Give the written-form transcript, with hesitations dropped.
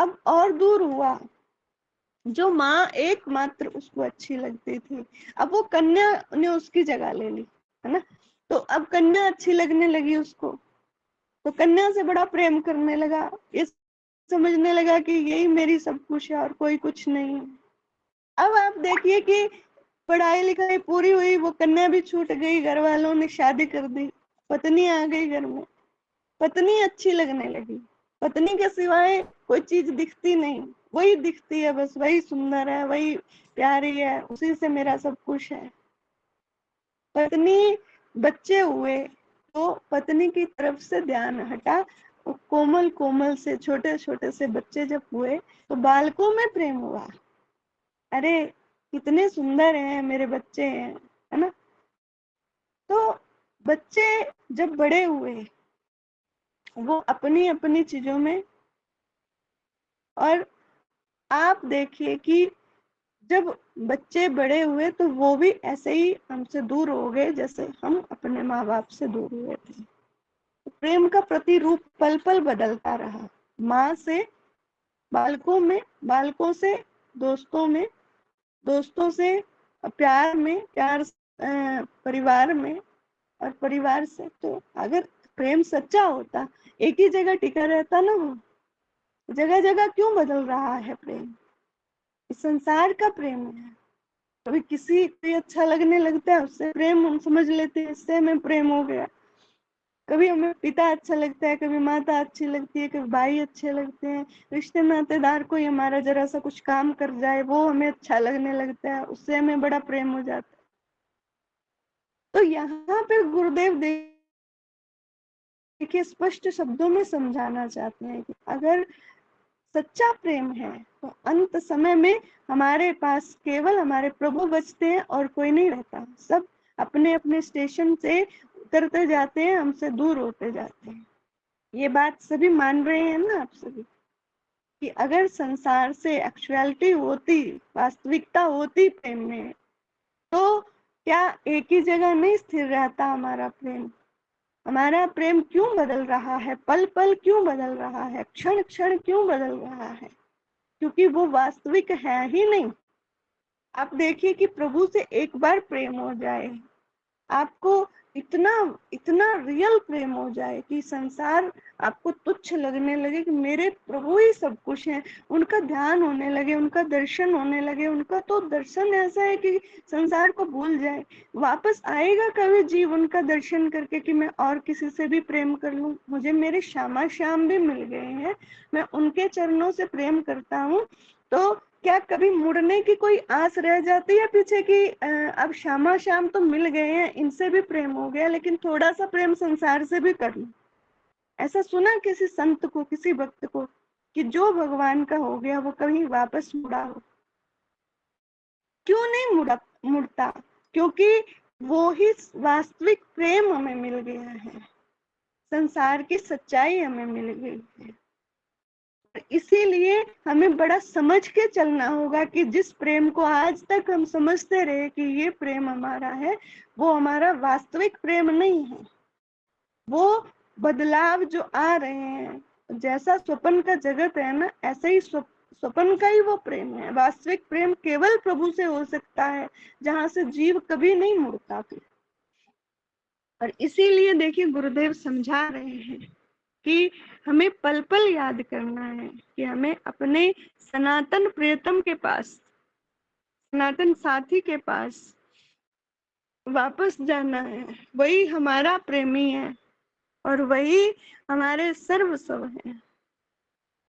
अब और दूर हुआ। जो माँ एकमात्र उसको अच्छी लगती थी, अब वो कन्या ने उसकी जगह ले ली, है ना। तो अब कन्या अच्छी लगने लगी उसको, तो कन्या से बड़ा प्रेम करने लगा, ये समझने लगा कि यही मेरी सब कुछ है और कोई कुछ नहीं है। अब आप देखिए कि पढ़ाई लिखाई पूरी हुई, वो कन्या भी छूट गई, घर वालों ने शादी कर दी, पत्नी आ गई घर में, पत्नी अच्छी लगने लगी, पत्नी के सिवाय कोई चीज दिखती नहीं, वही दिखती है बस, वही सुंदर है, वही प्यारी है, उसी से मेरा सब कुछ है। पत्नी, बच्चे हुए तो पत्नी की तरफ से ध्यान हटा, कोमल कोमल से छोटे छोटे से बच्चे जब हुए तो बालकों में प्रेम हुआ, अरे कितने सुंदर हैं मेरे बच्चे हैं, है ना। तो बच्चे जब बड़े हुए, वो अपनी अपनी चीजों में, और आप देखिए कि जब बच्चे बड़े हुए तो वो भी ऐसे ही हमसे दूर हो गए जैसे हम अपने माँ बाप से दूर हुए थे। प्रेम का प्रतिरूप पल पल बदलता रहा, माँ से बालकों में, बालकों से दोस्तों में, दोस्तों से प्यार में, प्यार परिवार में, और परिवार से। तो अगर प्रेम सच्चा होता, एक ही जगह टिका रहता ना, वो जगह जगह क्यों बदल रहा है प्रेम? इस संसार का प्रेम है, कभी किसी को अच्छा लगने लगता है, उससे प्रेम हम समझ लेते हैं, इससे हमें प्रेम हो गया। कभी हमें पिता अच्छा लगता है, कभी माता अच्छी लगती है, कभी भाई अच्छे लगते हैं, रिश्ते नातेदार कोई हमारा जरा सा कुछ काम कर जाए वो हमें अच्छा लगने लगता है, उससे हमें बड़ा प्रेम हो जाता है। तो यहाँ पे गुरुदेव देखिए स्पष्ट शब्दों में समझाना चाहते हैं कि अगर सच्चा प्रेम है तो अंत समय में हमारे पास केवल हमारे प्रभु बचते हैं और कोई नहीं रहता, सब अपने अपने स्टेशन से उतरते जाते हैं, हमसे दूर होते जाते हैं। ये बात सभी मान रहे हैं ना आप सभी, कि अगर संसार से एक्चुअलिटी होती, वास्तविकता होती प्रेम में, तो क्या एक ही जगह नहीं स्थिर रहता हमारा प्रेम? हमारा प्रेम क्यों बदल रहा है, पल पल क्यों बदल रहा है, क्षण क्षण क्यों बदल रहा है? क्योंकि वो वास्तविक है ही नहीं। आप देखिए कि प्रभु से एक बार प्रेम हो जाए, आपको इतना इतना रियल प्रेम हो जाए कि संसार आपको तुच्छ लगने लगे, कि मेरे प्रभु ही सब कुछ है, उनका ध्यान होने लगे, उनका दर्शन होने लगे, उनका तो दर्शन ऐसा है कि संसार को भूल जाए। वापस आएगा कभी जीव उनका दर्शन करके कि मैं और किसी से भी प्रेम कर लूं? मुझे मेरे श्यामा श्याम भी मिल गए हैं, मैं उनके चरणों से प्रेम करता हूँ, तो क्या कभी मुड़ने की कोई आस रह जाती है पीछे की? अब श्यामा श्याम तो मिल गए हैं, इनसे भी प्रेम हो गया, लेकिन थोड़ा सा प्रेम संसार से भी कर लूं। ऐसा सुना किसी संत को, किसी भक्त को, कि जो भगवान का हो गया वो कहीं वापस मुड़ा हो? क्यों नहीं मुड़ता? क्योंकि वो ही वास्तविक प्रेम हमें मिल गया है, संसार की सच्चाई हमें मिल गई है। इसीलिए हमें बड़ा समझ के चलना होगा कि जिस प्रेम को आज तक हम समझते रहे कि ये प्रेम हमारा है, वो हमारा वास्तविक प्रेम नहीं है। वो बदलाव जो आ रहे हैं, जैसा स्वप्न का जगत है ना, ऐसे ही स्वप्न का ही वो प्रेम है। वास्तविक प्रेम केवल प्रभु से हो सकता है, जहां से जीव कभी नहीं मुड़ता फिर। और इसीलिए देखिए गुरुदेव समझा रहे हैं कि हमें पल पल याद करना है कि हमें अपने सनातन प्रियतम के पास, सनातन साथी के पास वापस जाना है। वही हमारा प्रेमी है और वही हमारे सर्वस्व है।